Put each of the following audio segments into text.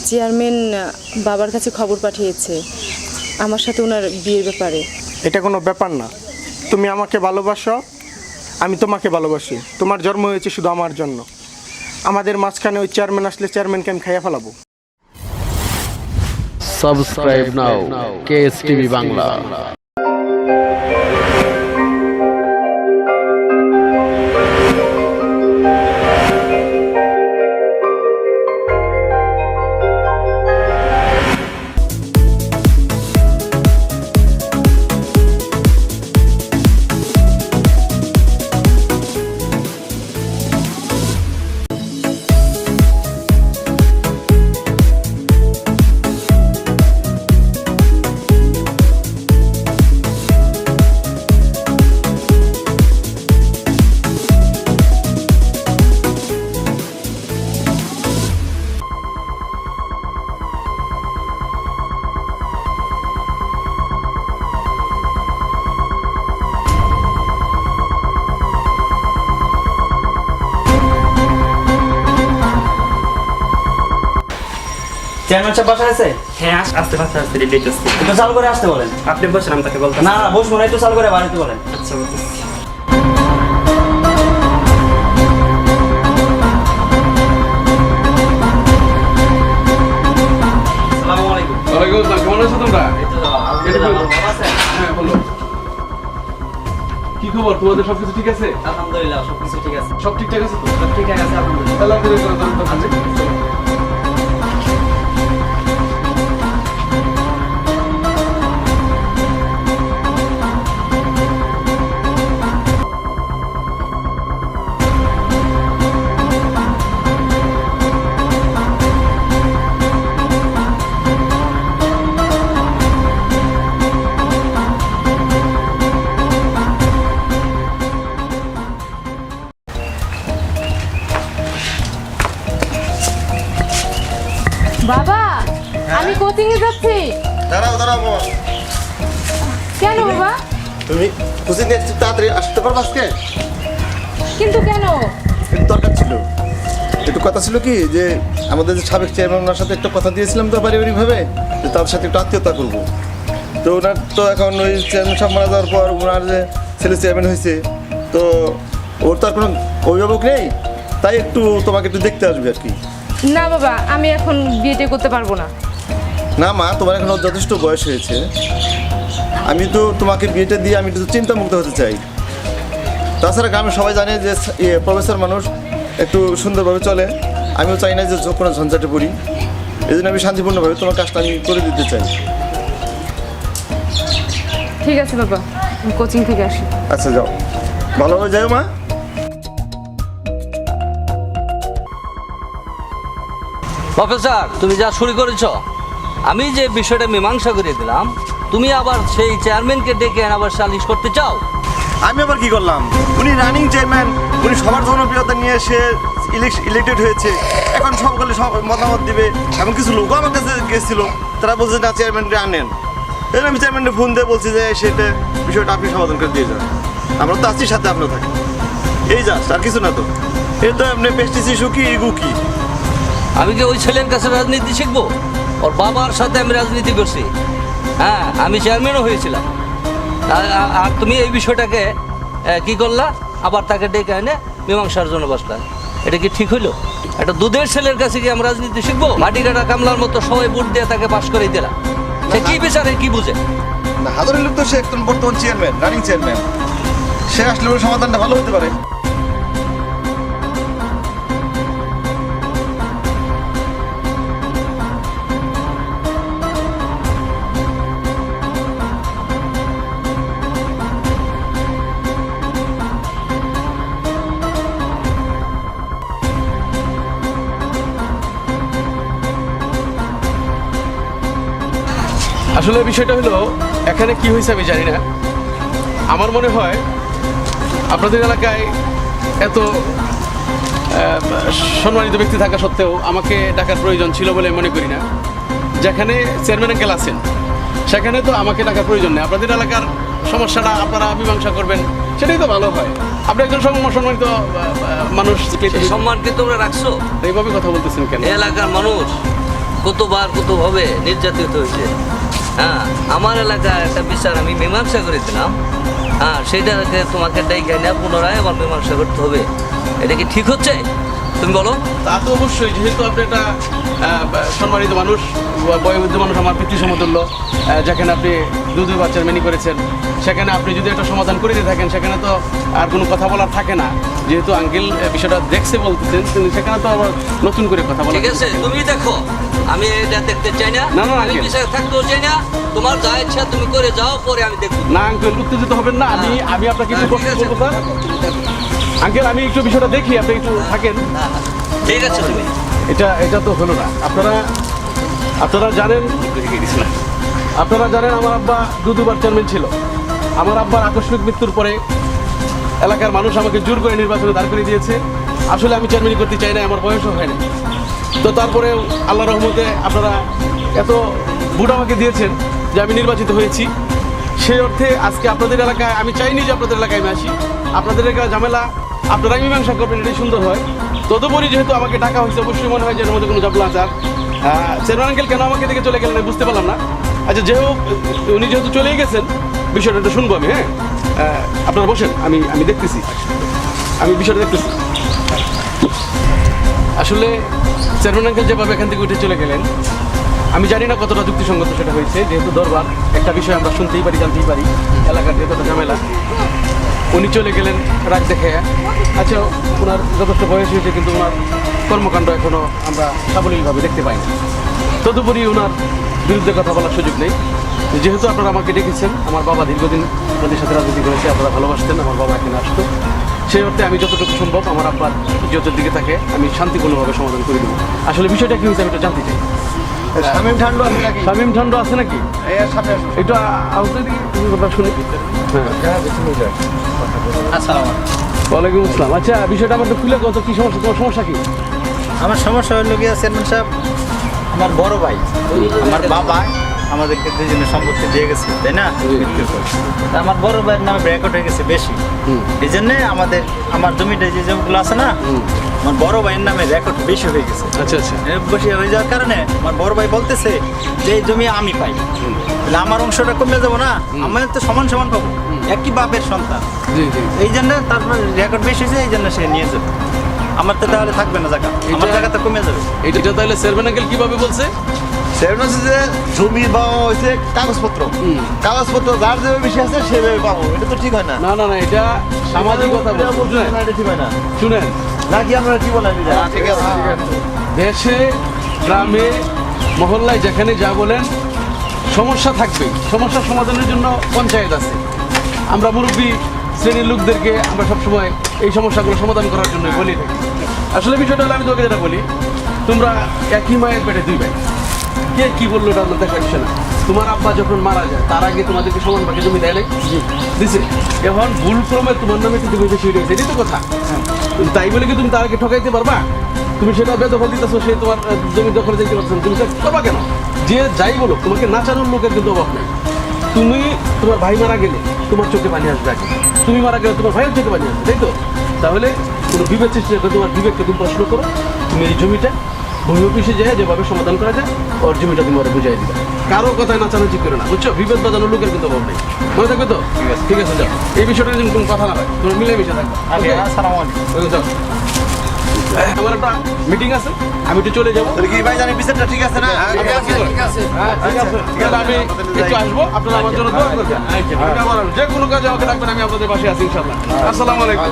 Chairman বাবার কাছে খবর পাঠিয়েছে আমার সাথে ওনার বিয়ের ব্যাপারে। এটা কোনো ব্যাপার না। তুমি আমাকে ভালোবাসো, আমি তোমাকে ভালোবাসি। তোমার জন্ম হয়েছে শুধু আমার জন্য। আমাদের মাঝখানে ওই চেয়ারম্যান আসলে চেয়ারম্যানকে আমি খাইয়া ফেলাবো। সাবস্ক্রাইব নাও কেএস টিভি বাংলা। চেয়ারম্যান সাহেব বাসা আছে? হ্যাঁ আসতে পারতে আসতে রেডি আসতে। একটু চালু করে আসতে বলেন। আপনি বসেন, আমি তাকে বলতে। না না বসবো না, একটু চালু করে বাড়িতে বলেন। আচ্ছা বলতেছি। আসসালামু আলাইকুম। ওয়ালাইকুম আসসালাম। কেমন আছো তোমরা? এই তো আলহামদুলিল্লাহ, ভালো আছেন? হ্যাঁ বলো। কি খবর? তোমাদের সবকিছু ঠিক আছে? আলহামদুলিল্লাহ সবকিছু ঠিক আছে। সব ঠিকঠাক আছে তো? সব ঠিক আছে আলহামদুলিল্লাহ। তাহলে আমাদের দোকানে চলো। বাবা, আমি কোচিং এ যাচ্ছি। দাঁড়াও দাঁড়াও বাবা, কেন বাবা? তুমি কোচিং এ তাড়াতাড়ি আসতে পারবে আজকে? কিন্তু কেন? একটু দরকার ছিল, একটু কথা ছিল কি যে আমাদের যে সাবেক চেয়ারম্যান ওনার সাথে একটা কথা দিয়েছিলাম তো পারিবারিকভাবে, যে তার সাথে একটু আত্মীয়তা করবো। তো ওনার তো এখন ওই চেয়ারম্যান সাহেব মারা যাওয়ার পর ওনার যে ছেলে চেয়ারম্যান হয়েছে, তো ওর তো আর কোনো অভিভাবক নেই, তাই একটু তোমাকে একটু দেখতে আসবে আর কি। না বাবা, আমি এখন বিয়েটা করতে পারবো না। না মা, তোমার এখন যথেষ্ট বয়স হয়েছে। আমি তো তোমাকে বিয়েটা দিয়ে আমি একটু চিন্তামুক্ত হতে চাই। তাছাড়া গ্রামে সবাই জানে যে প্রফেসর মানুষ একটু সুন্দরভাবে চলে। আমিও চাই না যে কোনো ঝঞ্ঝাটে পড়ি। এই জন্য আমি শান্তিপূর্ণভাবে তোমার কাজটা আমি করে দিতে চাই। ঠিক আছে বাবা, আমি কোচিং থেকে আসি। আচ্ছা যাও, ভালোভাবে যাও মা। প্রফেসর, তুমি যা শুরু করেছ, আমি যে বিষয়টা মীমাংসা করে দিলাম, তুমি আবার সেই চেয়ারম্যানকে ডেকে আবার সালিশ করতে চাও? আমি আবার কি করলাম? উনি রানিং চেয়ারম্যান, উনি সবার জনপ্রিয়তা নিয়ে সে ইলেক্টেড হয়েছে। এখন সকলে সব মতামত দিবে। এমন কিছু লোকও আমার কাছে গেছিল, তারা বলছে না চেয়ারম্যানকে আনেন। এই জন্য আমি চেয়ারম্যানকে ফোন দিয়ে বলছি যে সেটা বিষয়টা আপনি সমাধান করে দিয়ে যান। আমরা তো আছি সাথে, আপনার থাকি। এই জাস্ট, আর কিছু না তো। এর তো আপনি পেস্টিস ইস্যু কি ইগু কি? আমি কি ওই ছেলের কাছে রাজনীতি শিখবো? ওর বাবার সাথে আমি রাজনীতি করছি। হ্যাঁ, আমি চেয়ারম্যানও হয়েছিলাম। আর তুমি এই বিষয়টাকে কি করলা? আবার তাকে ডেকে এনে মীমাংসার জন্য বসলা। এটা কি ঠিক হইলো? একটা দুধের ছেলের কাছে কি আমরা রাজনীতি শিখবো? মাটি কাটা কামলার মতো সবাই ভোট দিয়ে তাকে পাশ করে দিলাম। সে কি বিচারে কি বুঝে? না, হাজারের লোক তো সে একজন বর্তমান চেয়ারম্যান, রানিং চেয়ারম্যান। সে আসলে ওর সমাধানটা ভালো হতে পারে। আসলে বিষয়টা হলো, এখানে কি হয়েছে আমি জানি না। আমার মনে হয় আপনাদের এলাকায় এত সম্মানিত ব্যক্তি থাকা সত্ত্বেও আমাকে ডাকার প্রয়োজন ছিল বলে মনে করি না। যেখানে চেয়ারম্যান আঙ্কেল আছেন সেখানে তো আমাকে ডাকার প্রয়োজন নেই। আপনাদের এলাকার সমস্যাটা আপনারা মীমাংসা করবেন, সেটাই তো ভালো হয়। আপনি একজন সম্মানিত মানুষ, সম্মান কি তোমরা রাখছো? এইভাবে কথা বলতেছেন কেন? এলাকার মানুষ কতভাবে নির্যাতিত হয়েছে। হ্যাঁ, আমার এলাকায় একটা বিচার আমি মীমাংসা করেছিলাম। হ্যাঁ, সেইটাকে তোমাকে ডেকে না পুনরায় আবার মীমাংসা করতে হবে। এটা কি ঠিক হচ্ছে? তুমি বলো। তা তো অবশ্যই, যেহেতু আপনি একটা সম্মানিত মানুষ, বয়োবৃদ্ধ মানুষ, আমার পিতৃ সমতুল্য, যেখানে আপনি দুবার চেয়ারম্যানই করেছেন, সেখানে আপনি যদি একটা সমাধান করে দিয়ে থাকেন, সেখানে তো আর কোনো কথা বলার থাকে না। যেহেতু আঙ্কেল বিষয়টা দেখছে বলতেছেন, সেখানে তো আবার নতুন করে কথা বলা। ঠিক আছে, তুমি দেখো, আমি এটা দেখতে চাই না। না, না, আমি আঙ্কেল। বিষয়ে থাকতেও চাই না। তোমার যা ইচ্ছা তুমি করে যাও, পরে আমি দেখবো। না আঙ্কেল, উত্তেজিত হবেন না। আমি আপনাকে একটু ঠিক প্রশ্ন আছে। করবো স্যার। আঙ্কেল, আমি একটু বিষয়টা দেখি, আপনি একটু থাকেন। ঠিক আছে, তুমি এটা তো হলো না। আপনারা জানেন আমার আব্বা দুবার চেয়ারম্যান ছিল। আমার আব্বার আকস্মিক মৃত্যুর পরে এলাকার মানুষ আমাকে জোর করে নির্বাচনে দাঁড় করে দিয়েছে। আসলে আমি চেয়ারম্যান করতে চাই না, আমার বয়সও হয়নি। তো তারপরেও আল্লাহ রহমতে আপনারা এত ভোট আমাকে দিয়েছেন যে আমি নির্বাচিত হয়েছি। সেই অর্থে আজকে আপনাদের এলাকায় আমি চাইনি যে আপনাদের এলাকায় আমি আসি। আপনাদের এলাকায় ঝামেলা আপনারাই মীমাংসা করবেন, এটাই সুন্দর হয়। তদুপরি যেহেতু আমাকে ডাকা হয়েছে, অবশ্যই মনে হয় যে এর মধ্যে কোনো ঝামেলা আছে। চেয়ারম্যান আঙ্কেল কেন আমাকে দেখে চলে গেলেন বুঝতে পারলাম না। আচ্ছা, উনি যেহেতু চলেই গেছেন, বিষয়টা একটু শুনবো আমি। হ্যাঁ, আপনারা বসেন, আমি দেখতেছি, আমি বিষয়টা দেখতেছি। আসলে চেয়ারম্যান আঙ্কেল যেভাবে এখান থেকে উঠে চলে গেলেন, আমি জানি না কতটা যুক্তিসঙ্গত সেটা হয়েছে। যেহেতু দরবার একটা বিষয় আমরা শুনতেই পারি, জানতেই পারি, এলাকার যেহেতু একটা ঝামেলা। উনি চলে গেলেন রাগ দেখে। আচ্ছা, ওনার যথেষ্ট বয়স হয়েছে, কিন্তু ওনার কর্মকাণ্ড এখনও আমরা সাবলীলভাবে দেখতে পাই না। তদুপরি ওনার বিরুদ্ধে কথা বলার সুযোগ নেই। যেহেতু আপনারা আমাকে ডেকেছেন, আমার বাবা দীর্ঘদিন আপনাদের সাথে রাজনীতি করেছে, আপনারা ভালোবাসতেন, আমার বাবা এখানে আসতো। সেই অর্থে আমি যতটুকু সম্ভব আমার আব্বার ইজ্জতের দিকে থাকে আমি শান্তিপূর্ণভাবে সমাধান করে দেবো। আসলে বিষয়টা কী হয়েছে আমি একটু জানতে চাই। শামীম ঠান্ডু আছে নাকি? শামীম ঠান্ডু আছে নাকি? সামনে আসুন। একটু আউটে দিকে কথা শুনি। হ্যাঁ, আসসালামু ওয়ালাইকুম আসসালাম। আচ্ছা, বিষয়টা আমার তো খুলে কত, কী সমস্যা, তোমার সমস্যা কি? আমার সমস্যা হলো গিয়া চেয়ারম্যান সাহেব, আমার বড় ভাই, আমার বাবা আমাদেরকে দুজনের সম্পত্তি দিয়ে গেছে, তাই না? তা আমার বড় ভাইয়ের নামে ব্র্যাকেট হয়ে গেছে বেশি। এই জন্যে আমার জমিটা যে জমিগুলো আছে না, আমার বড় ভাইয়ের নামে রেকর্ড বেশি হয়ে গেছে। আচ্ছা আচ্ছা। বেশি হয়ে যাওয়ার কারণে আমার বড় ভাই বলতেছে যে এই জমি আমি পাই, তাহলে আমার অংশটা কমে যাবো না? আমি তো সমান সমান পাবো, একই বাপের সন্তান। জি জি। এই জন্য তারপর রেকর্ড বেশি হয়েছে, এই জন্য সে নিয়ে যাবে। আমার তো তাহলে থাকবে না জায়গা, আমার জায়গাটা কমে যাবে। এটা তাহলে চেয়ারম্যান আঙ্কেল কিভাবে বলছে? চেয়ারম্যান হচ্ছে যে জমি পাওয়া হয়েছে কাগজপত্র, কাগজপত্র যার যেভাবে বেশি আছে সেভাবে পাবো, এটা তো ঠিক হয় না। না না না, এটা সামাজিকতা। এটা ঠিক হয় না। শুনেন, নাকি আপনারা কি বলেন? ঠিক আছে। দেশে, গ্রামে, মহল্লায় যেখানে যা বলেন, সমস্যা থাকবে। সমস্যার সমাধানের জন্য পঞ্চায়েত আছে। আমরা মুরব্বী শ্রেণীর লোকদেরকে আমরা সবসময় এই সমস্যাগুলো সমাধান করার জন্য বলি থাকি। আসলে বিষয়টা হলো, আমি তোকে যেটা বলি, তোমরা একই মায়ের পেটে দুই ভাই। কে কি বললো এটা আমরা দেখার বিষয় না। তোমার আব্বা যখন মারা যায়, তার আগে তোমাদেরকে সমান ভাগে জমি দেয় নাই? দিছে। এখন ভুল ক্রমে তোমার নামে কিন্তু বেশি হয়ে গেছে, এটাই তো কথা। তাই বলে কি তুমি তার আগে ঠকাইতে পারবা? তুমি সেটা বেদখল দিতেছো, সে তোমার জমি দখলে যেতে পারছো না, তুমি সেটা করবা কেন? যে যাই বলো, তোমাকে নাচানোর লোকের কিন্তু অভাব নেই। তুমি তোমার ভাই মারা গেলে তোমার চোখে পানি আসবে আগে, তুমি মারা গেলে তোমার ভাইয়ের চোখে পানি আসবে, তাই তো? তাহলে কোনো বিবেক চেষ্টা করে তোমার বিবেককে তুমি প্রশ্ন করো। তুমি এই জমিটা ভূমি অফিসে যায় যেভাবে সমাধান করা যায়, ওর জমিটা তুমি ওরা বুঝাই দিবে। কারো কথায় নাচানাচি করে না, বুঝছো? বিভেদ বাজানোর লোকের কিন্তু অভাব নেই। মনে থাকবে তো? ঠিক আছে, যাও। এই বিষয়টা যেন কোনো কথা না হয়, তোমরা মিলেমিশে থাকবে। আসসালামু আলাইকুম। যাও। আমার একটা মিটিং আছে, আমি একটু চলে যাবো। তাহলে কি ভাই জানি বিচারটা ঠিক আছে না? ঠিক আছে। তাহলে আমি একটু আসবো, আপনারা আমার জন্য দোয়া করবেন। যে কোনো কাজে আমাকে ডাকবেন, আমি আপনাদের পাশে আছি ইনশাল্লাহ। আসসালামু আলাইকুম।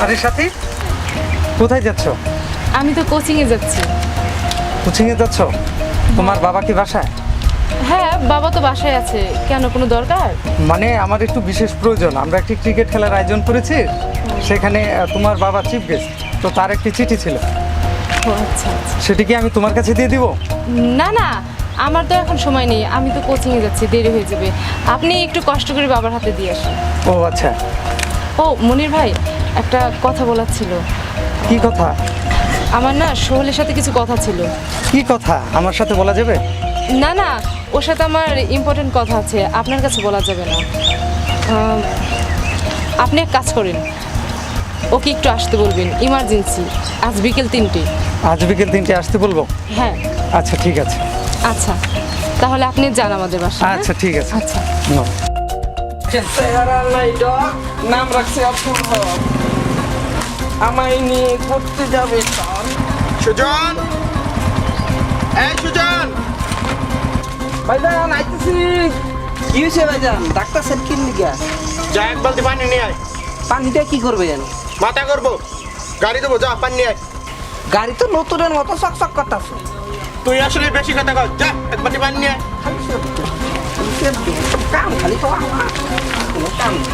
আরে সাথী, কোথায় যাচ্ছ? আমি তো কোচিংয়ে যাচ্ছি। কোচিংয়ে যাচ্ছ? তোমার বাবা কি বাসায়? হ্যাঁ, বাবা তো বাসায় আছে। কেন, কোনো দরকার? মানে আমার একটু বিশেষ প্রয়োজন। আমরা একটি ক্রিকেট খেলার আয়োজন করেছি, সেখানে তোমার বাবা চিফ গেস্ট, তো তার একটি চিঠি ছিল। ও আচ্ছা আচ্ছা। সেটি কি আমি তোমার কাছে দিয়ে দিব? না না, আমার তো এখন সময় নেই, আমি তো কোচিংয়ে যাচ্ছি, দেরি হয়ে যাবে। আপনি একটু কষ্ট করে বাবার হাতে দিয়ে আসুন। ও আচ্ছা। ও মনির ভাই, একটা কথা বলার ছিল। কি কথা? আমার না সোহেলের সাথে কিছু কথা ছিল। কি কথা আমার সাথে বলা যাবে? না না, ওর সাথে আমার ইম্পর্টেন্ট কথা আছে, আপনার কাছে বলা যাবে না। আপনি এক কাজ করেন, ওকে একটু আসতে বলবেন, ইমার্জেন্সি, আজ বিকেল 3টে। আজ বিকেল 3টে আসতে বলবো? হ্যাঁ। আচ্ছা ঠিক আছে। আচ্ছা, তাহলে আপনি যান আমাদের বাসায়। হ্যাঁ? আচ্ছা ঠিক আছে। আচ্ছা। নাও। নাম রাখছে অপূর্ব, আমায় নিয়ে ঘুরতে যাবে। সুজন, এই সুজন, ভাইজান আইতেছি। কি হয়েছে ভাইজান? ডাক্তার স্যার কি লিখা? যা এক বালতি পানি নিয়ে আয়। পানিটা কি করবে জানো? মাথা করবো, গাড়ি দেবো, যা পানি নিয়ে আয়। গাড়ি তো নতুনের মতো চকচক করতেছে। তুই আসলে বেশি কথা কর, যা এক বালতি পানি নিয়ে আয়। কাম খালি তো আমার কোনো কাম নেই।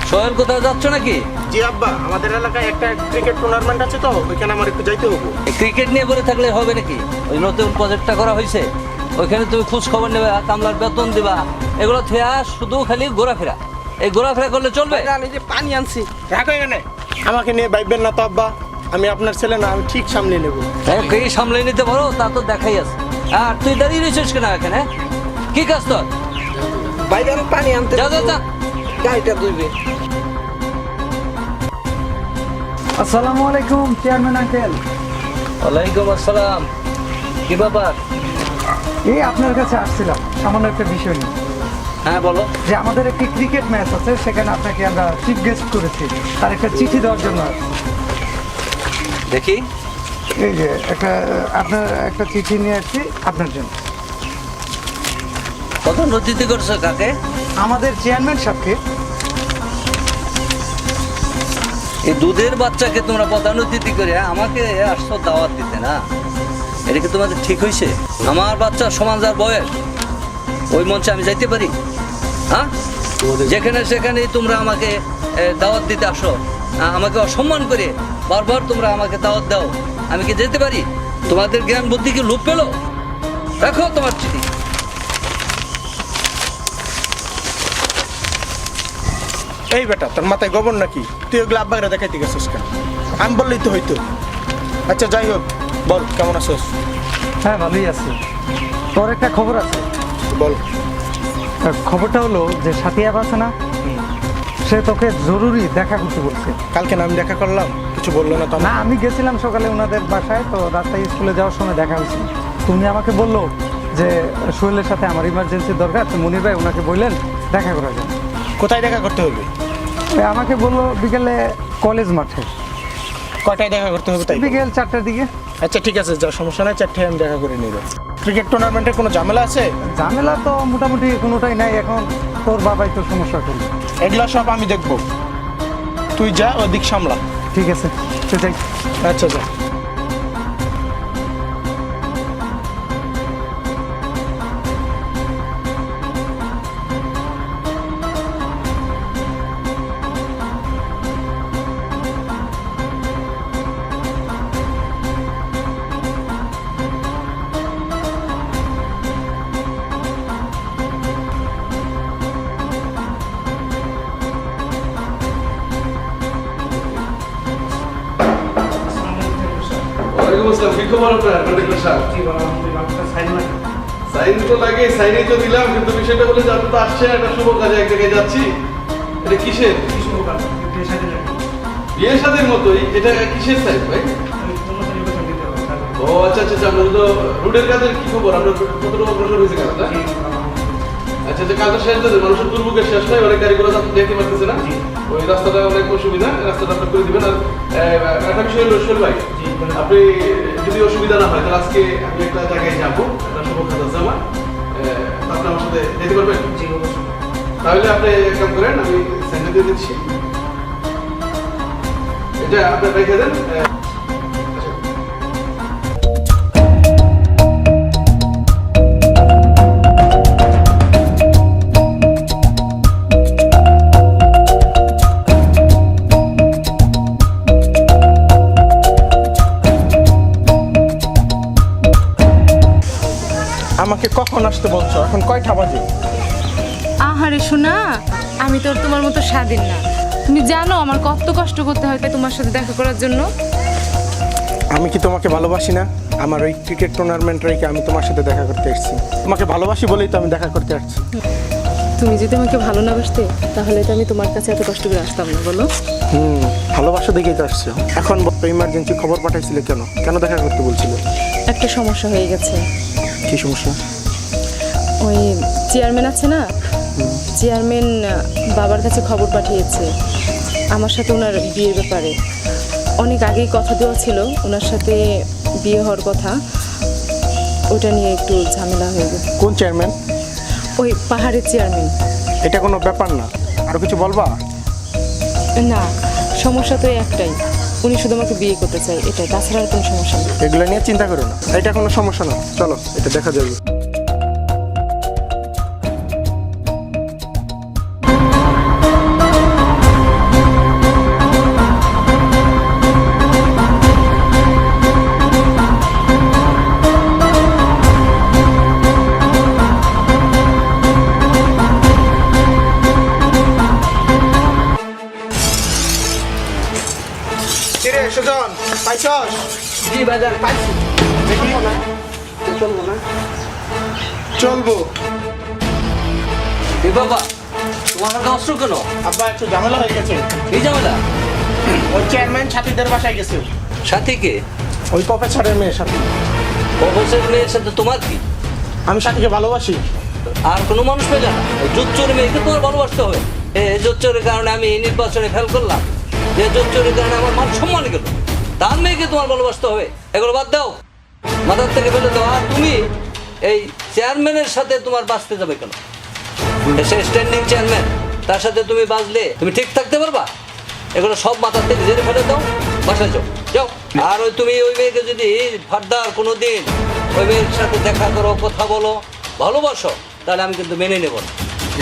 সোহেল কোথাও যাচ্ছ নাকি? জি আব্বা, আমাদের এলাকায় একটা ক্রিকেট টুর্নামেন্ট আছে তো, ওইখানে আমার একটু যাইতে হবে। ক্রিকেট নিয়ে বলে থাকলে হবে নাকি? ওই নতুন প্রজেক্টটা করা হয়েছে, ওইখানে তুমি খোঁজ খবর নেবে, কামলার বেতন দিবা, এগুলো থেয়া শুধু খালি ঘোরাফেরা। এই ঘোরাফেরা করলে চলবে? আমি যে পানি আনছি। রাখো এখানে, আমাকে নিয়ে ভাববেন না তো আব্বা, আমি আপনার ছেলে না, আমি ঠিক সামলে নেবো। কে সামলে নিতে পারো তা তো দেখাই আছে। আর তুই দাঁড়িয়ে রয়েছিস কেন এখানে? কি কাজ তোর? ভাইজান পানি আনতে যা যা যা। গাড়িটা ধুইবে। আসসালামু আলাইকুম চেয়ারম্যান আঙ্কেল। ওয়ালাইকুম আসসালাম। কি ব্যাপার? এই আপনার কাছে আসছিলাম সামান্য একটা বিষয় নিয়ে। হ্যাঁ বলো। যে আমাদের একটি ক্রিকেট ম্যাচ আছে, সেখানে আপনাকে আমরা চিফ গেস্ট করেছি, তার একটা চিঠি দেওয়ার জন্য। দেখি। এই যে আপনার একটা চিঠি নিয়ে আসছি আপনার জন্য। কত নথিতে করছো কাকে? আমাদের চেয়ারম্যান সাহেবকে। এই দুধের বাচ্চাকে তোমরা প্রধান অতিথি করে আমাকে আসছো দাওয়াত দিতে, না? এটা কি তোমাদের ঠিক হয়েছে? আমার বাচ্চার সমান যার বয়স, ওই মঞ্চে আমি যাইতে পারি? হ্যাঁ, যেখানে সেখানেই তোমরা আমাকে দাওয়াত দিতে আসো, আমাকে অসম্মান করে বারবার তোমরা আমাকে দাওয়াত দাও, আমি কি যেতে পারি? তোমাদের জ্ঞান বুদ্ধি কি লোপ পেলো? রাখো তোমার চিঠি। এই বেটা, তোর মাথায় গোবর নাকি? তুই ওগুলো আব্বাকে দেখাইতে গেছিস কেন? আমি বললেই তো হইতো। আচ্ছা যাই হোক, বল কেমন আছিস? হ্যাঁ ভালোই আছে। তোর একটা খবর আছে। বল। খবরটা হলো যে সাথিয়া আছে না, সে তোকে জরুরি দেখা করতে বলছে। কালকে না আমি দেখা করলাম, কিছু বললো না তো? না, আমি গেছিলাম সকালে ওনাদের বাসায়, তো রাস্তায় স্কুলে যাওয়ার সময় দেখা হয়েছিল। তুমি আমাকে বললো যে সোহেলের সাথে আমার ইমার্জেন্সি দরকার, তো মনির ভাই ওনাকে বললেন দেখা করার জন্য। কোথায় দেখা করতে হবে? আমাকে বললো বিকেলে কলেজ মাঠে। কয়টায় দেখা করতে হবে? তাই বিকেল 4টার দিকে। আচ্ছা ঠিক আছে, যা, সমস্যা নাই, 4টায় আমি দেখা করে নিব। ক্রিকেট টুর্নামেন্টে কোনো ঝামেলা আছে? ঝামেলা তো মোটামুটি কোনোটাই নাই, এখন তোর বাবাই তো সমস্যা করবে। এগুলা সব আমি দেখবো, তুই যা ওদিক সামলা। ঠিক আছে, সেটাই। আচ্ছা যা। ওয়ালাইকুম আসসালাম। কি খবর আপনার? কন্ট্রাক্টর সাহেব, সাইন তো লাগে, সাইনই তো দিলাম, কিন্তু বিষয়টা হলো যে আপনি তো আসছেন একটা শুভ কাজে, এক জায়গায় যাচ্ছি। এটা কিসের? বিয়ের সাথে মতোই। এটা কিসের সাইন ভাই? ও আচ্ছা আচ্ছা আচ্ছা। আপনার তো রোডের কাজের কি খবর? আপনার কতটুকু অগ্রসর হয়েছে কাজটা? আচ্ছা আচ্ছা, কাজটা শেষ দিতে মানুষের দুর্ভোগের শেষ নাই, অনেক গাড়ি ঘোড়া যাতে দেখতে পারতেছে না, ওই রাস্তাটা অনেক অসুবিধা, রাস্তাটা আপনি করে দিবেন। আর একটা বিষয় হলো সোহেল ভাই, আপনি যদি অসুবিধা না হয় তাহলে আজকে আমি একটা জায়গায় যাবো, একটা শুভ কাজ আছে আমার, আপনি আমার সাথে যেতে পারবেন? তাহলে আপনি এক কাম করেন, আমি স্যান্ডেল দিয়ে দিচ্ছি, এটা আপনি রেখে দেন। আমাকে কখন আসতে বলছো? এখন কয়টা বাজে? আহারে শোনা, আমি তো আর তোমার মতো স্বাধীন না। তুমি জানো আমার কত কষ্ট করতে হয় তাই তোমার সাথে দেখা করার জন্য। আমি কি তোমাকে ভালোবাসি না? আমার ওই ক্রিকেট টুর্নামেন্ট রেখে আমি তোমার সাথে দেখা করতে এসেছি। তোমাকে ভালোবাসি বলেই তো আমি দেখা করতে আসছি। তুমি যদি আমাকে ভালো না বাসতে তাহলে তো আমি তোমার কাছে এত কষ্ট করে আসতাম না, বলো? ভালোবাসা দেখেই তো আসছো। এখন ইমার্জেন্সি খবর পাঠাইছিলে কেন? কেন দেখা করতে বলছিলে? একটা সমস্যা হয়ে গেছে। কি সমস্যা? ওই চেয়ারম্যান আছে না, চেয়ারম্যান বাবার কাছে খবর পাঠিয়েছে আমার সাথে ওনার বিয়ের ব্যাপারে। অনেক আগেই কথা দেওয়া ছিল ওনার সাথে বিয়ে হওয়ার কথা, ওটা নিয়ে একটু ঝামেলা হয়ে গেছে। কোন চেয়ারম্যান? ওই পাহাড়ের চেয়ারম্যান। এটা কোনো ব্যাপার না, আরো কিছু বলবা? না, সমস্যা তো একটাই, উনি শুধু আমাকে বিয়ে করতে চায়, এটাই, তাছাড়া আর কোনো সমস্যা নেই। এগুলো নিয়ে চিন্তা করো না, এটা কোনো সমস্যা না। চলো, এটা দেখা যাবে। কিরে সুজন, পাইছস? জি ভাইজান, পাইছি। চলবো না? চলবো। এ বাবা, তোমার হাতে অস্ত্র কেন? আব্বা, একটু ঝামেলা হয়ে গেছে। এই ঝামেলা? ওই চেয়ারম্যান সাথীদের বাসায় গেছে। সাথীকে? ওই প্রফেসরের মেয়ের সাথে। প্রফেসর মেয়ের সাথে তোমার কি? আমি সাথীকে ভালোবাসি। আর কোনো মানুষ পেলে না? জোচ্চোর মেয়েকে তোমার ভালোবাসতে হবে? জোচ্চোরের কারণে আমি নির্বাচনে ফেল করলাম, যে জোচ্চোরের কারণে আমার মান সম্মান গেল, তার মেয়েকে তোমার ভালোবাসতে হবে? এগুলো বাদ দাও, মাথার থেকে ফেলে দাও। আর তুমি এই চেয়ারম্যানের সাথে তোমার বাঁচতে যাবে কেন? সে স্ট্যান্ডিং চেয়ারম্যান, তার সাথে তুমি বাঁচলে তুমি ঠিক থাকতে পারবা? এগুলো সব মাথার থেকে জেনে ফেলে দাও, বাসায় যাও, যাও। আর ওই তুমি ওই মেয়েকে যদি ফার্দার কোনো দিন ওই মেয়ের সাথে দেখা করো, কথা বলো, ভালোবাসো, তাহলে আমি কিন্তু মেনে নেব না।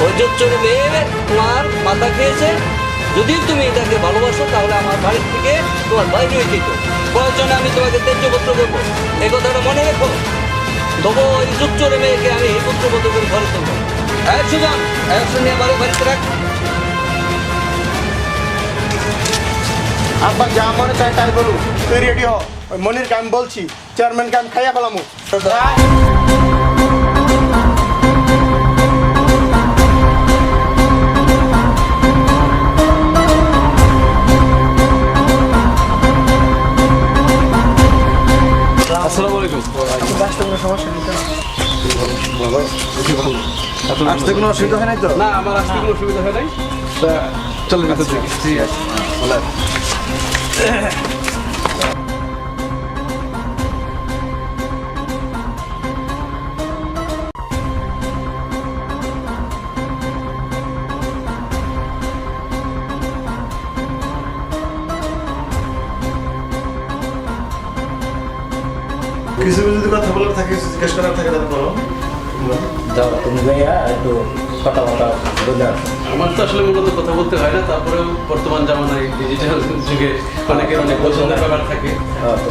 ওই জোচ্চোরে মেয়ে তোমার মাথা খেয়েছে, যদি তুমি এটাকে ভালোবাসো তাহলে আমার বাড়ির থেকে তোমার বাইরে হয়ে যেত। প্রয়োজনে আমি তোমাকে ত্যায্যপত্র করবো, এই কথাটা মনে রেখো। তবু ওই জোচ্চোরে মেয়েকে আমি পুত্রবধূ করে ঘরে তুলবো। সুজন, নিয়ে বাড়িতে রাখ। আব্বা যা মনে চায় তাই বলুন, তুই রেডি হ। ওই মনিরকে আমি বলছি, চেয়ারম্যানকে আমি খাইয়া ফেলামু। আসসালামু আলাইকুম। আসতে কোনো অসুবিধা হয় নাই তো? না, আমার আসতে কোনো অসুবিধা হয় নাই। তা চলেন ভিতর থেকে। ঠিক আছে, ভালো আছে। কিছু যদি কথা বলার থাকে, কিছু জিজ্ঞেস করার থাকে, তাহলে বলো। যাও তুমি যাইয়া একটু কথা বলা বলে আসো। আমার তো আসলে মূলত কথা বলতে হয় না, তারপরেও বর্তমান জামানায় ডিজিটাল যুগে অনেকের অনেক পছন্দের ব্যাপার থাকে,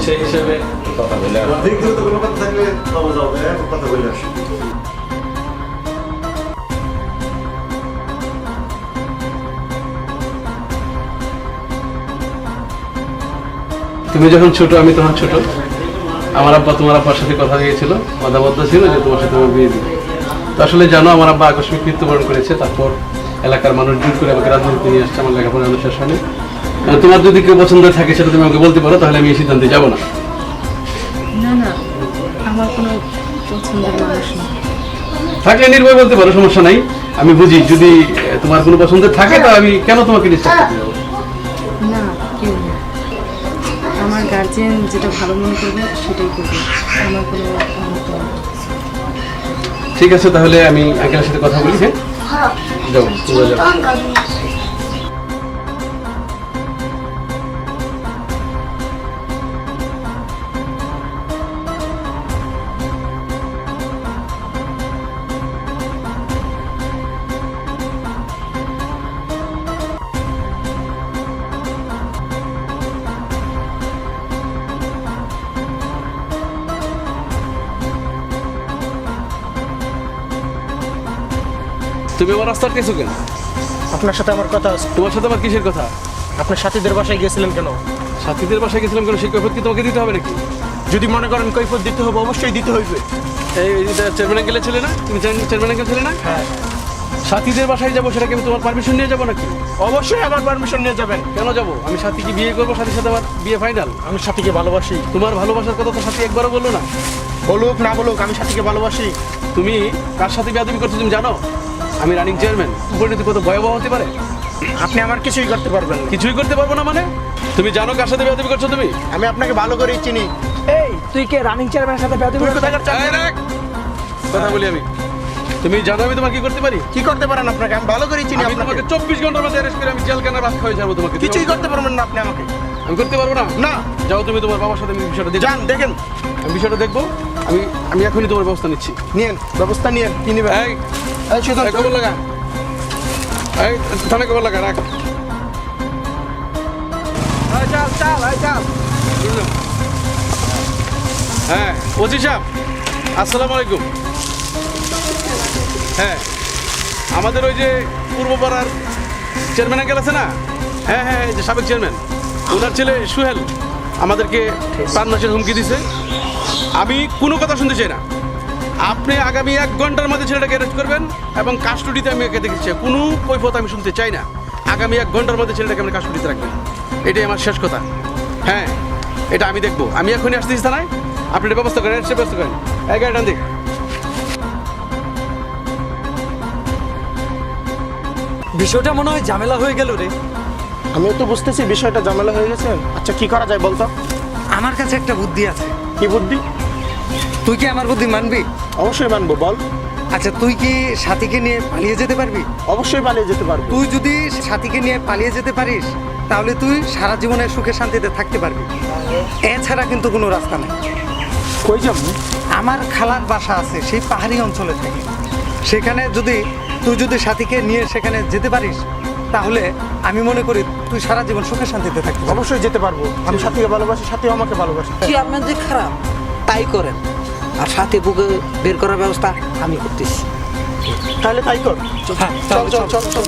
সেই হিসেবে কথা বলে আসো। ব্যক্তিগত কোনো কথা থাকলে বাবু যাও, কথা বলে আসো। তুমি যখন ছোট আমি তখন ছোট, আমার আব্বা তোমার আব্বার সাথে কথা দিয়েছিল, বাধাবদ্ধ ছিল যে তোমার সাথে আমার বিয়ে দিবে। তো আসলে জানো আমার আব্বা আকস্মিক মৃত্যুবরণ করেছে, তারপর এলাকার মানুষ জোর করে আমাকে রাজনীতিতে নিয়ে আসছে, আমার লেখাপড়া শেষ হয়নি। তোমার যদি কেউ পছন্দ থাকে সেটা তুমি আমাকে বলতে পারো, তাহলে আমি এই সিদ্ধান্তে যাবো না। না না, আমার কোনো পছন্দের মানুষ নেই। থাকলে নির্ভয় বলতে পারো, সমস্যা নাই। আমি বুঝি যদি তোমার কোনো পছন্দের থাকে তো আমি কেন তোমাকে ডিস্টার্ব করতে যাবো? না, কেউ না। আমার গার্জিয়ান যেটা ভালো মনে করবে সেটাই করবে, আমার কোনো অমত নেই। ঠিক আছে, তাহলে আমি আঙ্কেলের সাথে কথা বলি। হ্যাঁ, যাও তোমরা যাও। তুমি আমার রাস্তা আটকেছো কেন? আপনার সাথে আমার কথা আছে। তোমার সাথে আমার কিসের কথা? আপনার সাথীদের বাসায় গিয়েছিলেন কেন? সাথীদের বাসায় গেছিলাম কেন? সেই কৈফিয়ত কি তোমাকে দিতে হবে নাকি? যদি মনে করেন কৈফিয়ত দিতে হবে, অবশ্যই দিতে হইবে। এই চেয়ারম্যান আঙ্কেলের ছেলে না? তুমি চেয়ারম্যান আঙ্কেল ছেলে না? হ্যাঁ, সাথীদের বাসায় যাবো, সেটা কি আমি তোমার পারমিশন নিয়ে যাবো নাকি? অবশ্যই আমার পারমিশন নিয়ে যাবেন। কেন যাবো? আমি সাথীকে বিয়ে করবো, সাথীর সাথে আমার বিয়ে ফাইনাল। আমি সাথীকে ভালোবাসি। তোমার ভালোবাসার কথা তো সাথী একবারও বললো না। বলুক না বলুক, আমি সাথীকে ভালোবাসি। তুমি কার সাথে বেয়াদবি করছো তুমি জানো? আমি রানিং চেয়ারম্যান, পরিণতি কত ভয়াবহ হতে পারে। আপনি আমার কিছুই করতে পারবেন না। কিছুই করতে পারবো না মানে? তুমি জানো কার সাথে বেয়াদবি করছো তুমি? আমি আপনাকে ভালো করেই চিনি। এই তুই কে রানিং চেয়ারম্যানের সাথে বেয়াদবি তুই করছিস? কোথাকার এই চাকরি? রাখ। কথা বলি আমি। তুমি জানো আমি তোমার কি করতে পারি? কি করতে পারেন আপনাকে? আমি ভালো করেই চিনি আমি আপনাকে। তোমাকে 24 ঘন্টার মধ্যে অ্যারেস্ট করে আমি জেলখানায় রাত খাওয়াই যাবো তোমাকে। কিছুই করতে পারবেন না আপনি আমাকে। আমি করতে পারবো না। না, যাও তুমি তোমার বাবার সাথে আমি বিষয়টা দেখো। যান দেখেন, আমি বিষয়টা দেখবো। আমি এখনই তোমার ব্যবস্থা নিচ্ছি। নিয়েন ব্যবস্থা নিয়েন। কি নেবেন? এই এই সুজন, খবর লাগা। এই থানায় খবর লাগা, রাখ। চল চল চল। হ্যাঁ ওসি সাহেব, আসসালামু আলাইকুম। হ্যাঁ, আমাদের ওই যে পূর্বপাড়ার চেয়ারম্যান আঙ্কেল আছে না? হ্যাঁ হ্যাঁ, এই যে সাবেক চেয়ারম্যান, ওনার ছেলে সুহেল আমাদেরকে প্রাণনাশের হুমকি দিছে। আমি কোনো কথা শুনতে চাই না। আপনি আগামী 1 ঘন্টার মধ্যে ছেলেটাকে অ্যারেস্ট করবেন এবং কাস্টডিতে আমি একে দেখেছি। কোনো কৈফিয়ত আমি শুনতে চাই না। আগামী 1 ঘন্টার মধ্যে ছেলেটাকে আপনি কাস্টডিতে রাখবেন, এটাই আমার শেষ কথা। হ্যাঁ, এটা আমি দেখবো। আমি এখনই আসতেছি থানায়, আপনি এটা ব্যবস্থা করেন, অ্যারেস্টের ব্যবস্থা করেন। এই গাড়ি টান দিক। বিষয়টা মনে হয় ঝামেলা হয়ে গেল রে। আমিও তো বুঝতেছি বিষয়টা ঝামেলা হয়ে গেছে। আচ্ছা কি করা যায় বলতো? আমার কাছে একটা বুদ্ধি আছে। কি বুদ্ধি? তুই কি আমার বুদ্ধি মানবি? অবশ্যই মানবো, বল। আচ্ছা তুই কি সাথীকে নিয়ে পালিয়ে যেতে পারবি? অবশ্যই পালিয়ে যেতে পারবো। তুই যদি সাথীকে নিয়ে পালিয়ে যেতে পারিস তাহলে তুই সারা জীবনে সুখে শান্তিতে থাকতে পারবি। এছাড়া কিন্তু কোনো রাস্তা নেই। কই যাবো? আমার খালার বাসা আছে সেই পাহাড়ি অঞ্চলে থাকে। সেখানে তুই যদি সাথীকে নিয়ে সেখানে যেতে পারিস তাহলে আমি মনে করি তুই সারা জীবন সুখে শান্তিতে থাকবি। অবশ্যই যেতে পারবো। আমি সাথীকে ভালোবাসি, সাথীও আমাকে ভালোবাসি। চেয়ারম্যান যে খারাপ তাই করেন, আর সাথে বুকে বের করার ব্যবস্থা আমি করতেছি। তাহলে তাই কর। হ্যাঁ, চল চল চল চল।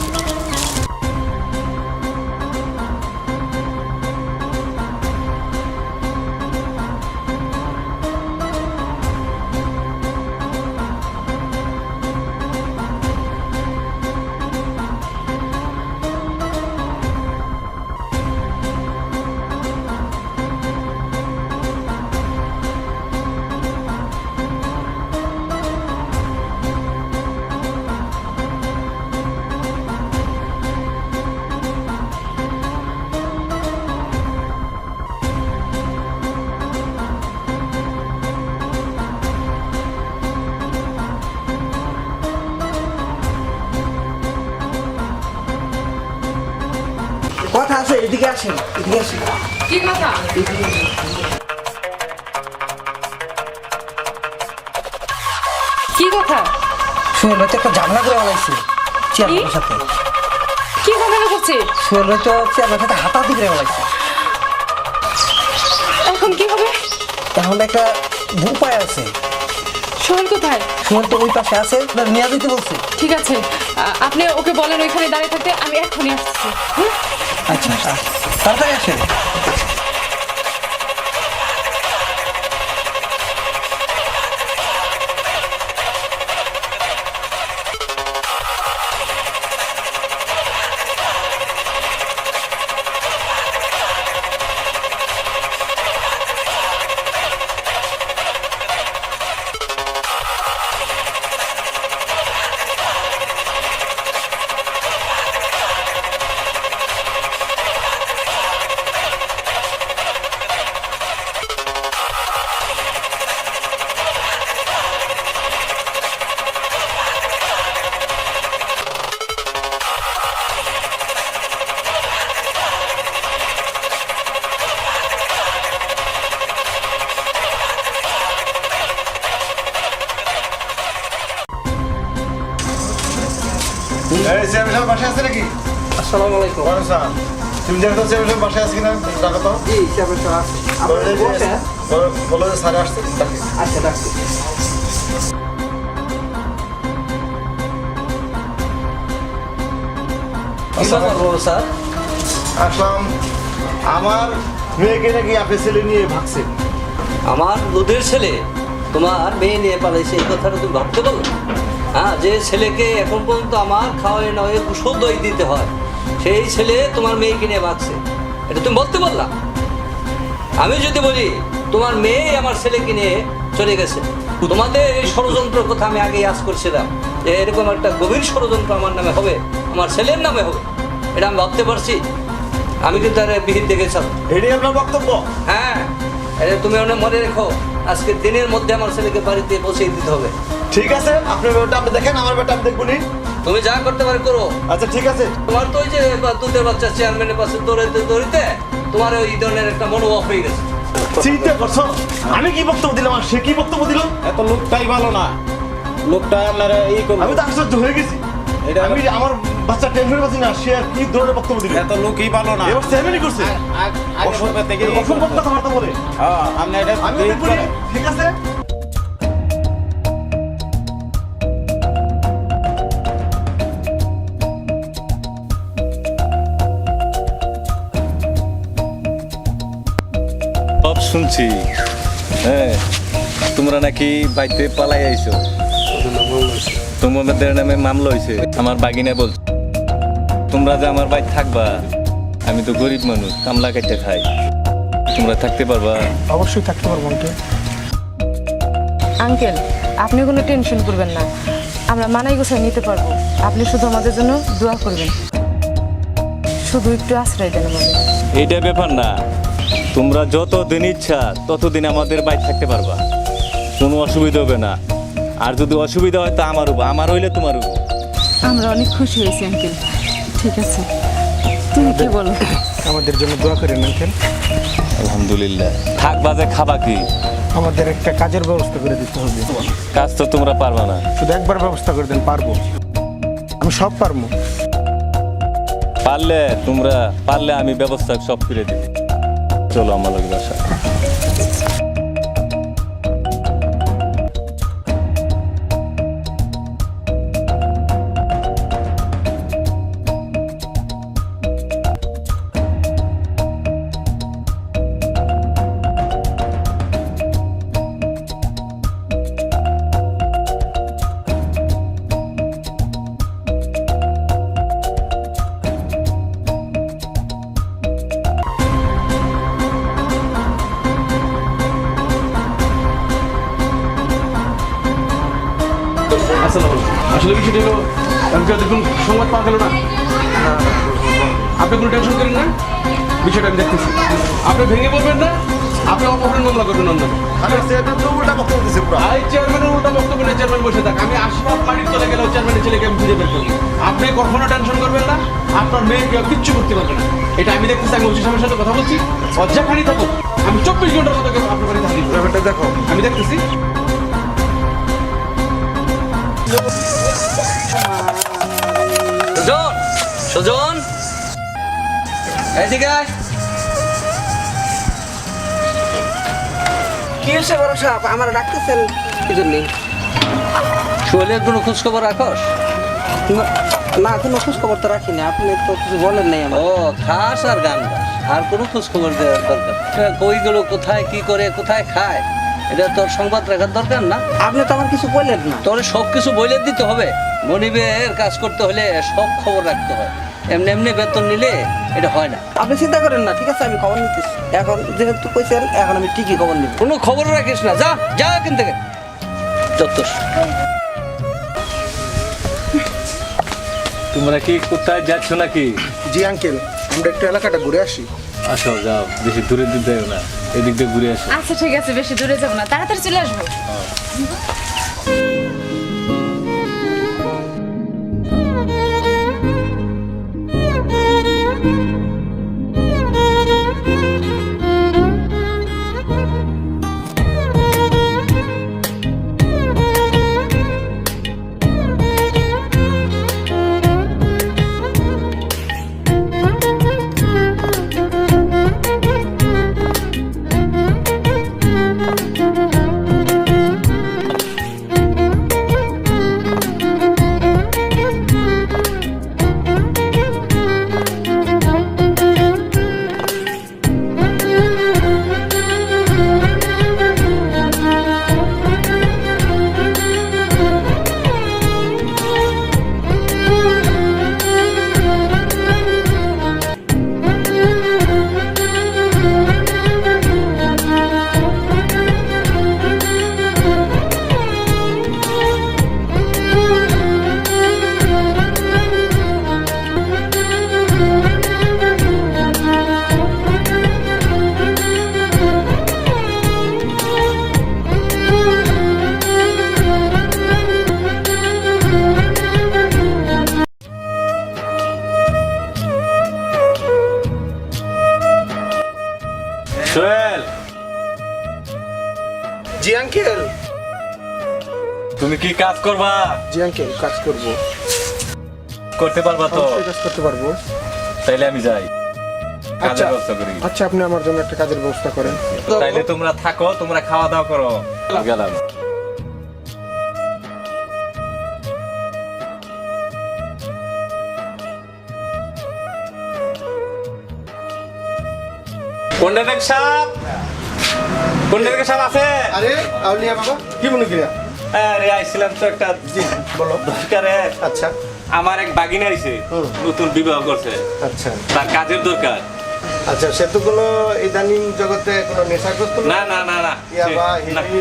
কথা আছে, এদিকে আসেন, এদিকে আসেন। কি কথা? কি কথা? সোহেল ভাই তো একটা ঝামেলা করে ফেলাইছে চেয়ারম্যানের সাথে। কি ঝামেলা করছে? সোহেল ভাই তো চেয়ারম্যানের সাথে হাতাহাতি করে ফেলাইছে। এখন কি হবে? তাহলে একটা উপায় আছে। সোহেল কোথায়? সোহেল তো ওই পাশে আছে, নিয়ে যেতে বলছে। ঠিক আছে, আপনি ওকে বলেন ওইখানে দাঁড়িয়ে থাকতে, আমি এক্ষুনি আসছি। হুম? আচ্ছা তাড়াতাড়ি আসেন। এই চেয়ারম্যান সাহেব বাসায় আছে নাকি? আসসালামু আলাইকুম। ওয়ালাইকুম আসসালাম। তুমি দেখো চেয়ারম্যান সাহেব বাসায় আছে কিনা ডাকো তো। জি চেয়ারম্যান সাহেব আছে। বলো যে স্যার আসছে ডাকে। আচ্ছা ডাকছি। স্যার আসলাম। আমার মেয়েকে নাকি আপনি ছেলে নিয়ে ভাগছে। আমার দুধের ছেলে তোমার মেয়ে নিয়ে পালাইছে, এই কথাটা তুমি ভাবতে পারো? হ্যাঁ, যে ছেলেকে এখন পর্যন্ত আমার খাওয়াই নয় কুশল দই দিতে হয়, সেই ছেলে তোমার মেয়েকে নিয়ে ভাগছে, এটা তুমি বলতে পারলা? আমি যদি বলি তোমার মেয়ে আমার ছেলেকে নিয়ে চলে গেছে, তোমাদের এই ষড়যন্ত্রের কথা আমি আগেই আজ করছিলাম যে এরকম একটা গভীর ষড়যন্ত্র আমার নামে হবে, আমার ছেলের নামে হবে, এটা আমি ভাবতে পারছি। আমি কিন্তু আর বিহিত দেখেছিলাম। এটাই আপনার বক্তব্য? হ্যাঁ, এটা তুমি অনেক মনে রেখো, আজকে দিনের মধ্যে আমার ছেলেকে বাড়িতে পৌঁছে দিতে হবে। ঠিক আছে, আপনার ব্যাপারটা আপনি দেখেন, আমার ব্যাপারটা আমি দেখবো নি। তুমি যা করতে পারো করো। আচ্ছা ঠিক আছে। তোমার তো ওই যে দুধের বাচ্চা চেয়ারম্যানের পাশে দৌড়াইতে দৌড়িতে তোমার ওই ধরনের একটা মনোভাব হয়ে গেছে। চিন্তা করছো আমি কি বক্তব্য দিলাম আর সে কি বক্তব্য দিল? এত লোকটাই ভালো না, লোকটা আপনারা এই করবো। আমি তো আশ্চর্য হয়ে গেছি। এটা আমি আমার বাচ্চা টেনশন পাচ্ছি না, সে আর কি ধরনের বক্তব্য দিল? এত লোকই ভালো না। এবার চেয়ারম্যানই করছে অসভ্য থেকে অসম্ভব কথাবার্তা বলে। হ্যাঁ, আপনি এটা আমি দেখবো নি। ঠিক আছে। সব শুনছি। হ্যাঁ, তোমরা নাকি বাইতে পালাই আইছো, তোমাদের নামে মামলা হয়েছে। আমার বাগিনা বলছে তোমরা যে আমার বাড়ি থাকবা, আমি তো গরিব মানুষ, কামলা কাটতে খাই, তোমরা থাকতে পারবা? অবশ্যই থাকতে পারবো আঙ্কেল। আঙ্কেল, আপনি কোনো টেনশন করবেন না, আমরা মানাই গোছাই নিতে পারবো। আপনি শুধু আমাদের জন্য দোয়া করবেন, শুধু একটু আশ্রয় দেন আমাদের। এইটা ব্যাপার না, তোমরা যতদিন ইচ্ছা ততদিন আমাদের বাড়ি থাকতে পারবা, কোনো অসুবিধা হবে না। আর যদি অসুবিধা হয় তা আমার হবো, আমার হইলে তোমার হবো। আমরা অনেক খুশি হয়েছি আঙ্কেল। ঠিক আছে, তুমি কি বলো? আমাদের জন্য দোয়া করেন আঙ্কেল। আলহামদুলিল্লাহ। থাকবা যে খাবা কি? আমাদের একটা কাজের ব্যবস্থা করে দিতে হবে। কাজ তো তোমরা পারবা না। শুধু একবার ব্যবস্থা করে দেন, পারবো, আমি সব পারবো। পারলে আমি ব্যবস্থা সব করে দিই। চলো আমার লোক বাসা। আসলে বিষয়টা হলো কালকে দেখুন সংবাদ পাওয়া গেল না। আপনি কোনো টেনশন করেন না, বিষয়টা আমি দেখতেছি। আপনি ভেঙে পড়বেন না, আপনি অপহরণ মামলা করবেন অন্য। আমি চেয়ারম্যান তো উল্টা বক্তব্য দিছে পুরো। আই চেয়ারম্যানের উল্টা বক্তব্য নিয়ে চেয়ারম্যান বসে থাক। আমি আশপাশ বাড়ির চলে গেলেও চেয়ারম্যানের ছেলেকে আমি খুঁজে বের করবো। আপনি কখনো টেনশন করবেন না, আপনার মেয়েকে কিচ্ছু করতে পারবে না। এটা আমি দেখতেছি, আমি ওসি সাহেবের সাথে কথা বলছি। অজ্জাখানি থাকুক, আমি 24 ঘন্টার মতো আপনার বাড়িতে হাজির। ব্যাপারটা দেখো, আমি দেখতেছি। সুজন, সুজন, এদিকে আয়। কি হয়েছে বড় সাহেব, আমার ডাকতেছেন কি জন্যে? শৈলের কোনো খোঁজখবর রাখস? না, কোনো খোঁজ খবর তো রাখিনি, আপনি তো কিছু বলেন নাই আমার। ও, খাস আর গান গাস, আর কোনো খোঁজখবর দেওয়ার দরকার? কইগুলো কোথায় কি করে, কোথায় খায়, এটা তোর সংবাদ রাখার দরকার না? আপনি তো আমার কিছু বললেন না। তোর সব কিছু বলে দিতে হবে। মনিবের কাজ করতে হলে সব খবর রাখতে হয়, এমনি এমনি বেতন নিলে এটা হয় না। আপনি চিন্তা করেন না, ঠিক আছে, আমি খবর নিতেছি। এখন যেহেতু কইছেন, এখন আমি ঠিকই খবর নিব। কোনো খবর রাখিস না, যা যা এখান থেকে। চত্বর। তোমরা কি কোথায় যাচ্ছ নাকি? জি আঙ্কেল, আমরা একটু এলাকাটা ঘুরে আসি। আসো, যাও, বেশি দূরে দিতে না, এদিক দিয়ে ঘুরে আসো। আচ্ছা ঠিক আছে, বেশি দূরে যাবো না, তাড়াতাড়ি চলে আসবো। সোহেল, জি আঙ্কেল। তুমি কি কাজ করবা? জি আঙ্কেল, কাজ করবো। করতে পারবা তো? অবশ্যই কাজ করতে পারবো। তাইলে আমি যাই, কাজের আচ্ছা ব্যবস্থা করি। আচ্ছা, আপনি আমার জন্য একটা কাজের ব্যবস্থা করেন। তাইলে তোমরা থাকো, তোমরা খাওয়া দাওয়া করো। গেলাম। কন্ডাক্টর সাহেব, কন্ডাক্টর সাহেব আছে? আরে আউলিয়া বাবা, কি মনে করিয়া? আরে আইছিলাম তো একটা বলো। দরকারে। আচ্ছা আমার এক বাগিনা আইছে, নতুন বিবাহ করছে, আচ্ছা তার কাজের দরকার। আচ্ছা, সে তো কোনো ইদানিং জগতে কোনো নেশাগ্রস্ত না না না না ইয়াবা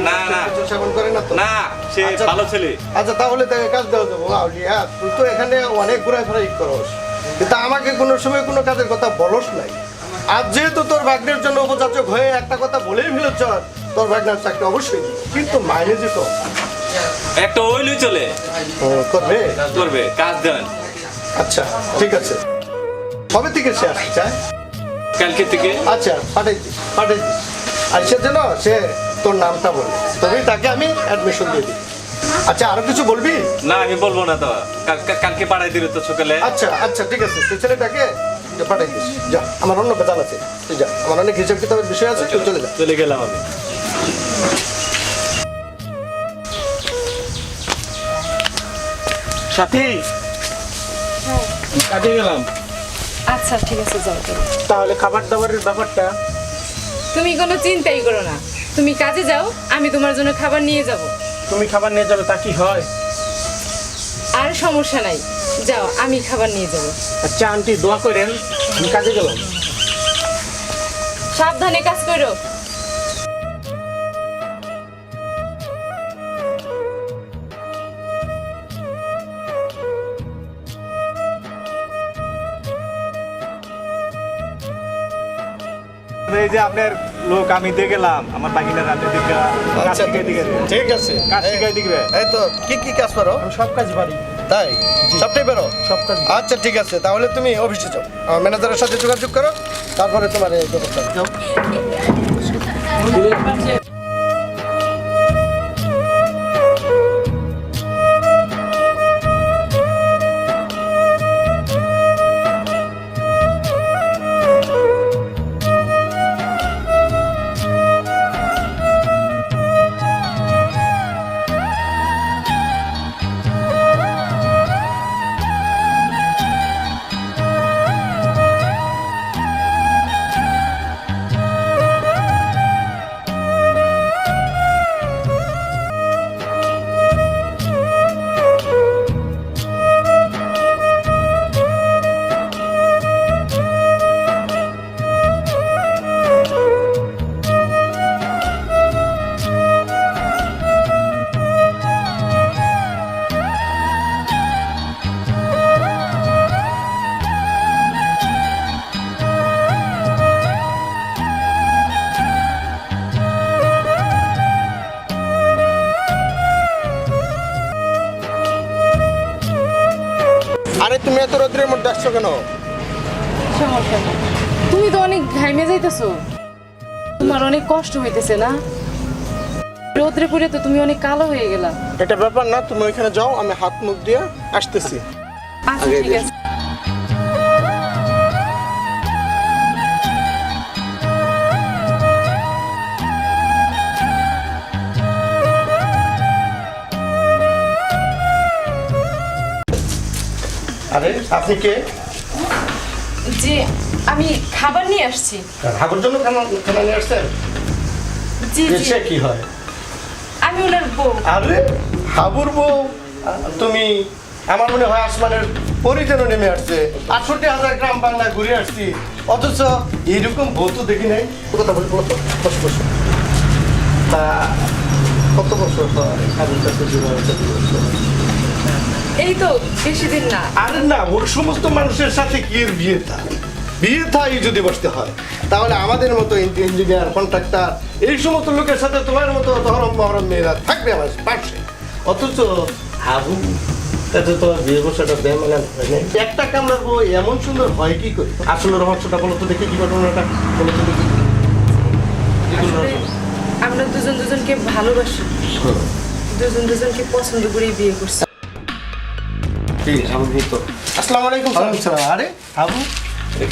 না না সেবন করে না তো? না, সে আচ্ছা, ভালো ছেলে। আচ্ছা, তাহলে তাকে কাজ দেওয়া যাবো। আউলিয়া, তুই তো এখানে অনেক ঘুরাই ফেরাই করস, কিন্তু আমাকে কোনো সময় কোনো কাজের কথা বলস নাই। আজ যেহেতু তোর ভাগ্নের জন্য উপযাচক হয়ে একটা কথা বলেই ফেলেছ, তোর ভাগ্নের চাকরি অবশ্যই দিবি। কিন্তু মাইনে যে কম। একটা ওইলই চলে করবে করবে, কাজ দেন। আচ্ছা ঠিক আছে, কবে থেকে সে আসতে চায়? কালকে থেকে। আচ্ছা, পাঠাই দিস। আর সে যেন সে তোর নামটা বলে, তবেই তাকে আমি অ্যাডমিশন দিয়ে দিই। আচ্ছা, আরো কিছু বলবি? না, আমি বলবো না তো, কালকে পাঠাই দিলে তো সকালে। আচ্ছা আচ্ছা, ঠিক আছে, সে ছেলেটাকে পাঠাই দিস। যা, আমার অন্য বেজাল আছে, তুই যা, আমার অনেক হিসাব কিতাবের বিষয় আছে, তুই চলে যা। চলে গেলাম আমি। সাথী, কাজে গেলাম। আচ্ছা ঠিক আছে, যাও যাও। তাহলে খাবার দাবারের ব্যাপারটা? তুমি কোনো চিন্তাই করো না, তুমি কাজে যাও, আমি তোমার জন্য খাবার নিয়ে যাব। তুমি খাবার নিয়ে যাবে, তা কি হয়? আর সমস্যা নাই, যাও, আমি খাবার নিয়ে যাব। আচ্ছা আন্টি, দোয়া করেন, আমি কাজে গেলাম। সাবধানে কাজ করো। এই যে আপনার লোক আমি দিয়ে গেলাম, আমার বাগিনার রাতে দিকে কাজ শিখাই দিকে ঠিক আছে, কাজ শিখাই দিবে। এই তো কি কাজ পারো? আমি সব কাজ পারি। তাই সবটাই পারো? সব কাজ। আচ্ছা ঠিক আছে, তাহলে তুমি অফিসে যাও, আমার ম্যানেজারের সাথে যোগাযোগ করো, তারপরে তোমার এই ব্যবস্থা যাও। আরে তুমি এত রোদ্রের মধ্যে আসছো কেন? সমস্যা নেই, তুমি তো অনেক ঘাইমে যাইতেছো, তোমার অনেক কষ্ট হইতেছে না? রোদ্রে পুড়ে তো তুমি অনেক কালো হয়ে গেলা। এটা ব্যাপার না, তুমি ওইখানে যাও, আমি হাত মুখ দিয়ে আসতেছি। আচ্ছা ঠিক আছে। আরে আপনি কে? জি, আমি খাবার নিয়ে আসছি। খাবার জন্য খানা নিয়ে আসছেন? জি জি, সে কি হয়? আমি ওনার বউ। আরে হাবুর বউ, তুমি আমার মনে হয় আসমানের পরিজন নেমে আসছে। ৬৮,০০০ গ্রাম বাংলা ঘুরে আসছি, অথচ এইরকম বউ তো দেখি নাই। কথা বলি, বসো বসো। তা কত বছর হয় স্বামীর কাছে বিবাহ হয়েছে? এই তো বেশি দিন না। আরে না, ওর সমস্ত মানুষের সাথে কি এর বিয়ে থাকে? বিয়ে থাই যদি বসতে হয়, তাহলে আমাদের মতো ইঞ্জিনিয়ার, কন্ট্রাক্টর, এই সমস্ত লোকের সাথে তোমার মতো ধরম মহরম মেয়েরা থাকবে আমার পাশে। অথচ হাবু, তাতে তো বিয়ে বসাটা বেমানান হয় না। একটা কামড়ার বউ এমন সুন্দর হয় কি করে? আসলে রহস্যটা বলো তো দেখি, কি ঘটনাটা বলো তো দেখি। আসলে আমরা দুজন দুজনকে ভালোবাসি, দুজন দুজনকে পছন্দ করেই বিয়ে করছি। আসসালামু আলাইকুম স্যার। আরে আবু,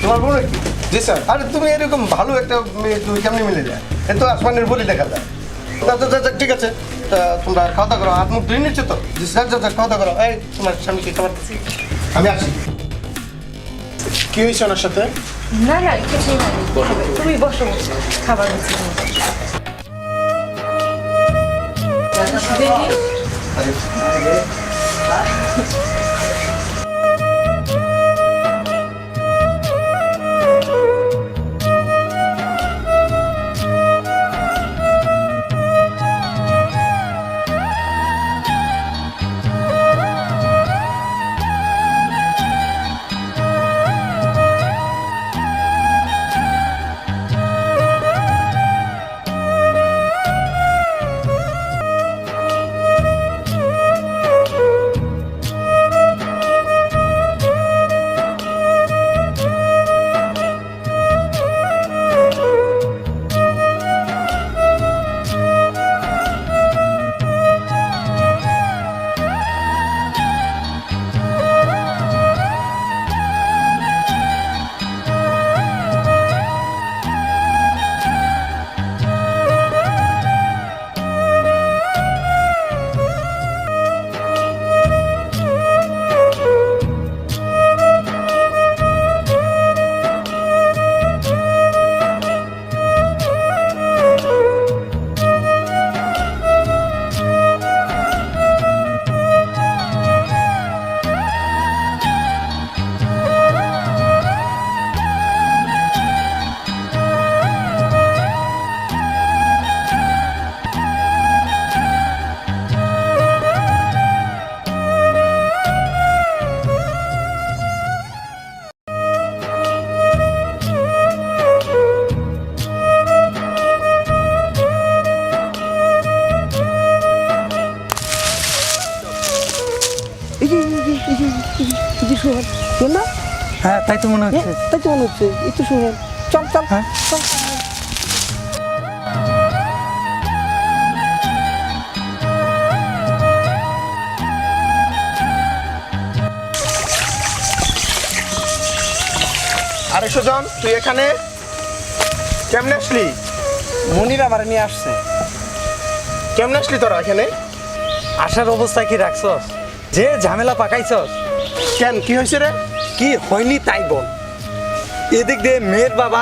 তোমার বউ নাকি? জি স্যার। আরে তুমি এরকম ভালো একটা মেয়ে তুমি কেমনি মিলে যায়? এ তো আসমানের বলি দেখা যায়। ঠিক আছে, তা তোমরা খাওয়া দাওয়া করো। হাত মুখ ধুয়ে নিচ্ছ তো? জি স্যার, খাওয়া দাওয়া করো। এই তোমার স্বামীকে খাবার দিচ্ছি, আমি আসি। কি হয়েছে ওনার সাথে? না না, কিছুই হয়নি। তুমি বসো, খাবার হচ্ছে। দেখি না? হ্যাঁ, তাই তো মনে হচ্ছে। তাই তো মনে হচ্ছে। একটু শুনুন, চল চল হ্যাঁ। চল। আরে সুজন, তুই এখানে কেমনে আসলি? মনির আমার নিয়ে আসছে। কেমনে আসলি তোরা এখানে? আসার অবস্থা কি রাখছস? যে ঝামেলা পাকাইছস। কেন, কি হয়েছে রে? কি হয়নি তাই বল। এদিক দিয়ে মেয়ের বাবা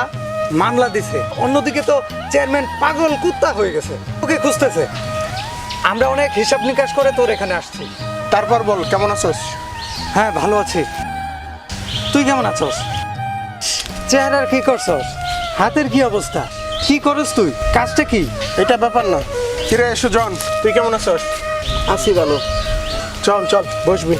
মামলা দিছে, অন্যদিকে তো চেয়ারম্যান পাগল কুত্তা হয়ে গেছে, ওকে খুঁজতেছে। আমরা অনেক হিসাব নিকাশ করে তোর এখানে আসছি। তারপর বল, কেমন আছোস? হ্যাঁ, ভালো আছি। তুই কেমন আছস? চেহারার কি করছস? হাতের কি অবস্থা? কি করস তুই? কাজটা কি? এটা ব্যাপার না। কিরে সুজন, তুই কেমন আছোস? আছি ভালো। চল চল বসবি।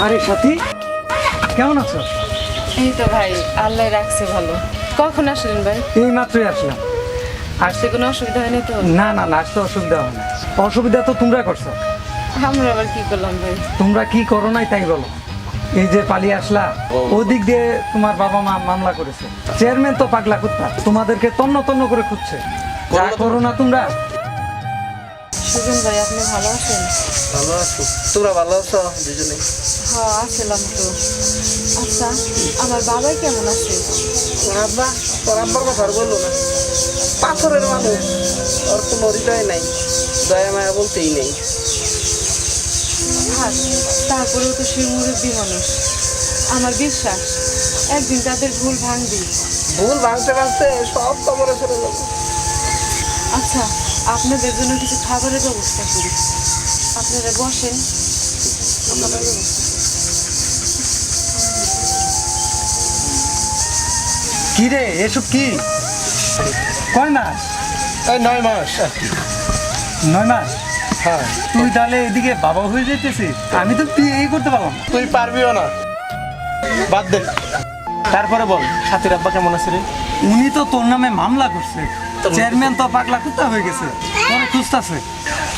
আরে সাথী, কেমন আছো? এই তো ভাই, আল্লাহ রাখছে ভালো। কখন আসলেন ভাই? এই মাত্রই আসলাম। আসতে কোনো অসুবিধা হয়নি তো? না না না, আসতে অসুবিধা হয় না। অসুবিধা তো তোমরা করছো। আমরা আবার কি করলাম ভাই? তোমরা কি করো নাই তাই বলো। এই যে পালিয়ে আসলা, ওদিক দিয়ে তোমার বাবা মা মামলা করেছে। চেয়ারম্যান তো পাগলা কুত্তা, তোমাদেরকে তন্ন তন্ন করে খুঁজছে। যা করো না তোমরা। সুজন ভাই, আপনি ভালো আছেন? ভালো আছি। তোরা ভালো আছো দুজনে? হ্যাঁ, আসলাম তো। আচ্ছা, আমার বাবাই কেমন আছে? তোর আব্বা, তোর আব্বার কথা আর বললো না। পাথরের মানুষ, ওর কোনো হৃদয় নাই, দয়া মায়া বলতেই নেই। থাক, তারপরেও তো সে মুরব্বী মানুষ। আমার বিশ্বাস একদিন তাদের ভুল ভাঙবি। ভুল ভাঙতে ভাঙতে সব কবরে চলে যাবে। আচ্ছা, আপনাদের জন্য কিছু খাবারের ব্যবস্থা করি, আপনারা বসেন। কি রে, এসব কি? কয় মাস? এই 9 মাস আর কি। 9 মাস? হ্যাঁ। তুই তাহলে এদিকে বাবা হয়ে যেতেছিস, আমি তো বিয়েই করতে পারলাম না। তুই পারবিও না, বাদ দে। তারপরে বল, সাথীর আব্বা কেমন আছে রে? উনি তো তোর নামে মামলা করছে, চেয়ারম্যান তো পাগলা কুত্তা হয়ে গেছে, তোরে খুঁজতাছে।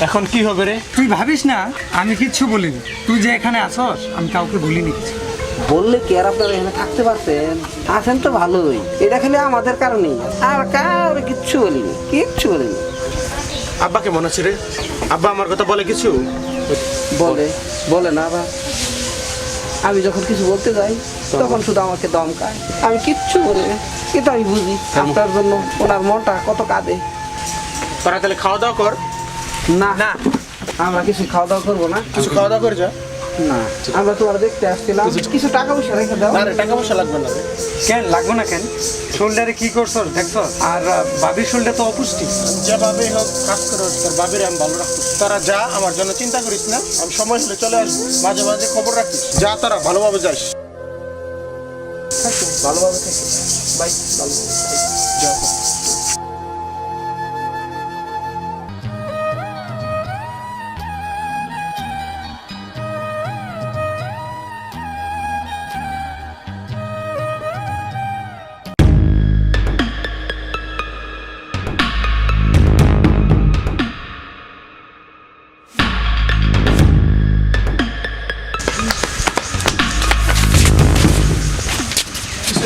এখন কি হবে রে? তুই ভাবিস না আমি কিচ্ছু বলিনি, তুই যে এখানে আসস আমি কাউকে বলিনি কিছু। বললে কি আর আপনারা এখানে থাকতে পারতেন? আছেন তো ভালোই, এটা খালি আমাদের কারণেই, আর কাউরে কিচ্ছু বলিনি, কিচ্ছু বলিনি। আব্বা কেমন আছে রে? আব্বা আমার কথা বলে কিছু? বলে না আবার। আমি যখন কিছু বলতে যাই তখন শুধু আমাকে দমকায়, আমি কিচ্ছু বলি না, কিন্তু আমি বুঝি আপনার জন্য ওনার মনটা কত কাঁদে। তোরা তাহলে খাওয়া দাওয়া কর। না না, আমরা কিছু খাওয়া দাওয়া করবো না। কিছু খাওয়া দাওয়া করে যা। না, আমরা তোমার দেখতে আসছিলাম, কিছু টাকা পয়সা রেখে দাও। না রে, টাকা পয়সা লাগবে না রে। কেন লাগবো না কেন? শোল্ডারে কি করছস দেখছস? আর বাবির শোল্ডারে তো অপুষ্টি। যেভাবেই হোক কাজ করে তোর বাবির আমি ভালো রাখবো। তোরা যা, আমার জন্য চিন্তা করিস না, আমি সময় হলে চলে আসবো, মাঝে মাঝে খবর রাখিস। যা, তোরা ভালোভাবে যাস। ভালোভাবে থেকে বাই, ভালোভাবে যা।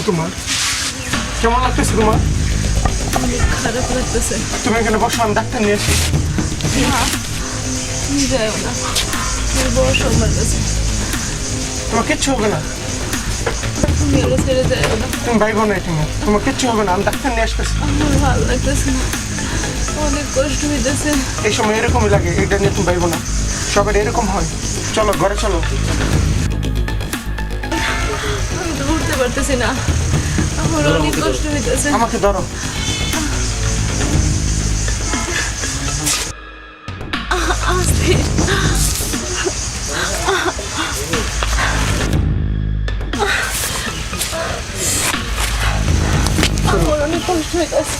তোমার কেমন লাগতেছে? তোমার খারাপ লাগতেছে। তুমি এখানে বসো, আমি ডাক্তার নিয়ে আসি। তুমি যাও না, তুমি বসো আমার কাছে। তোমার কিচ্ছু হবে না, তুমি এগুলো ছেড়ে যাও না। তুমি ভাই বোন তোমার কিচ্ছু হবে না, আমি ডাক্তার নিয়ে আসতেছি। আমার ভালো লাগতেছে না, অনেক কষ্ট হইতেছে। এই সময় এরকমই লাগে, এটা নিয়ে তুমি ভাই বোন সবার এরকম হয়। চলো ঘরে চলো। আমি তো উঠতে পারতেছি না, আমার অনেক কষ্ট হইতেছে। আমাকে ধরো। আস্তে। আমার অনেক কষ্ট হইতেছে।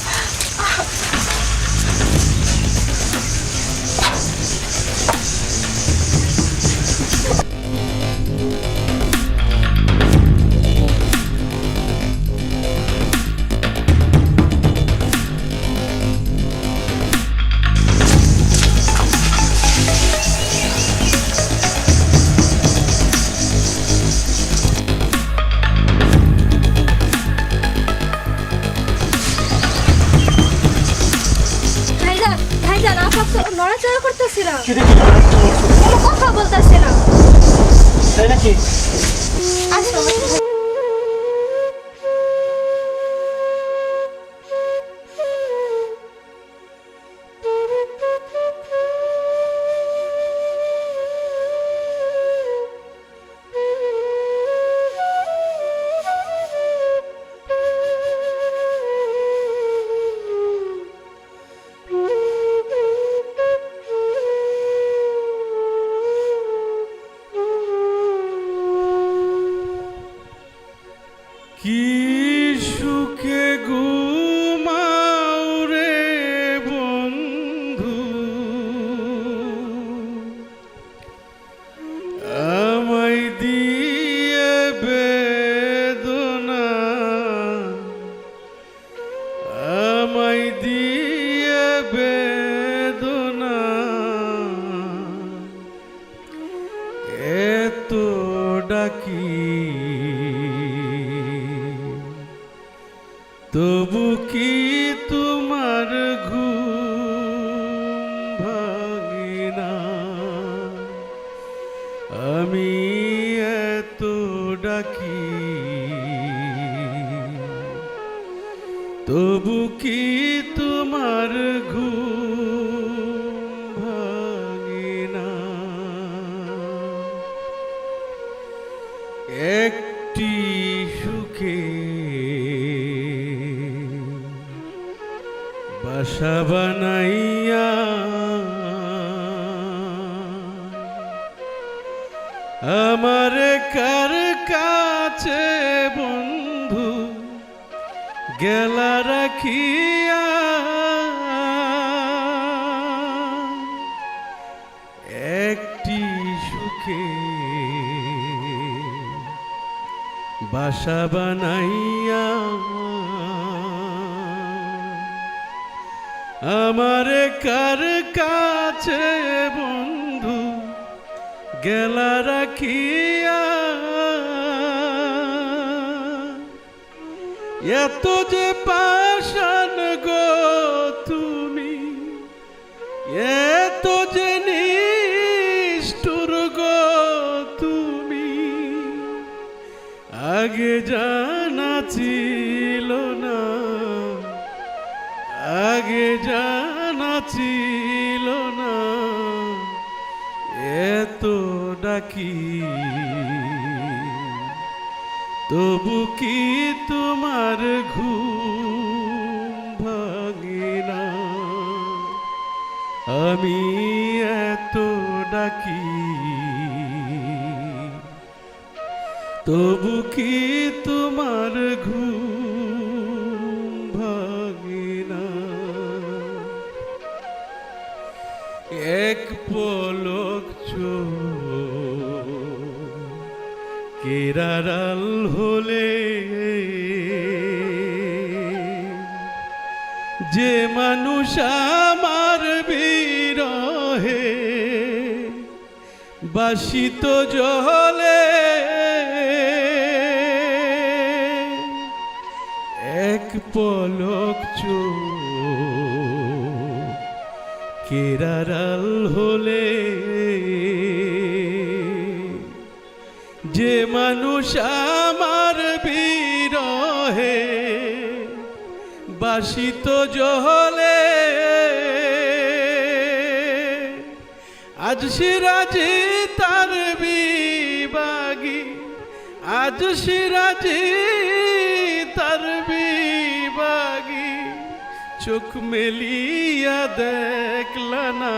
নড়াচড়া করতেছি না, কি দেখি? কোনো কথা বলতেছি না। তাই নাকি? আচ্ছা কি সুখে ঘুমাও রে বন্ধু, আমায় দিয়ে বেদনা, আমায় দিয়ে বেদনা, এত ডাকি তবু কি তোমার ঘুম ভাঙে না? আমি এত ডাকি তবু কি তোমার ঘুম ভাঙে না? একটি সুখে বাসা বানাইয়া আমার কার কাছে বন্ধু গেলা রাখিয়া, সুখে বাসা বানাইয়া আমার কার কাছে বন্ধু গেলা রাখিয়া এত যে পাষাণ গো তুমি, এত যে নিষ্ঠুর গো তুমি, আগে জানা ছিল না, আগে জানা ছিল না, এত ডাকি তবু কি তোমার ঘুম ভাঙে না? আমি এত ডাকি তবু কি তোমার ঘুম ভাঙে না? এক পলক কেরারাল হলে যে মানুষ আমার বিরহে বাসিত জলে, এক পলক কেরারাল হলে যে মানুষ আমার বিরহে বাসিত জলে, আজ সিরাজি তার বিবাগী, আজ সিরাজি তার বিবাগী, চোখ মেলিয়া দেখলা না,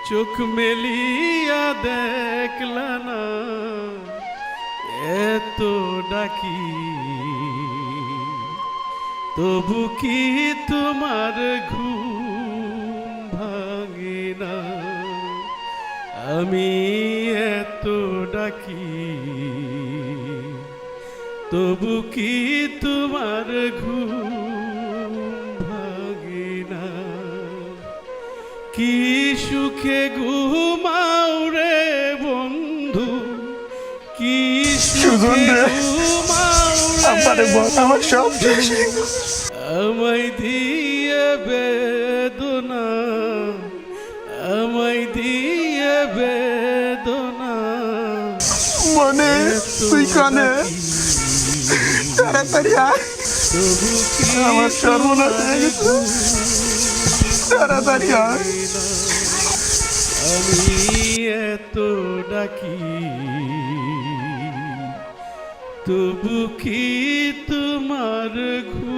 চোখ মেলিয়া দেখলা না, এত ডাকি তবু কি তোমার ঘুম ভাঙে না? আমি এত ডাকি তবু কি তোমার ঘুম ভাঙে না? কি সুখে ঘুমাও রে বন্ধু, কি সুখে ঘুমাও রে আমার সব আমায় দিয়ে বেদনা, আমায় দিয়ে বেদনা, মনে তুই কানে তাড়াতাড়ি আয়, আমার সর্বনাশ হয়ে গেছে, তাড়াতাড়ি আয়। আমি এত ডাকি তবু কি তোমার ঘুম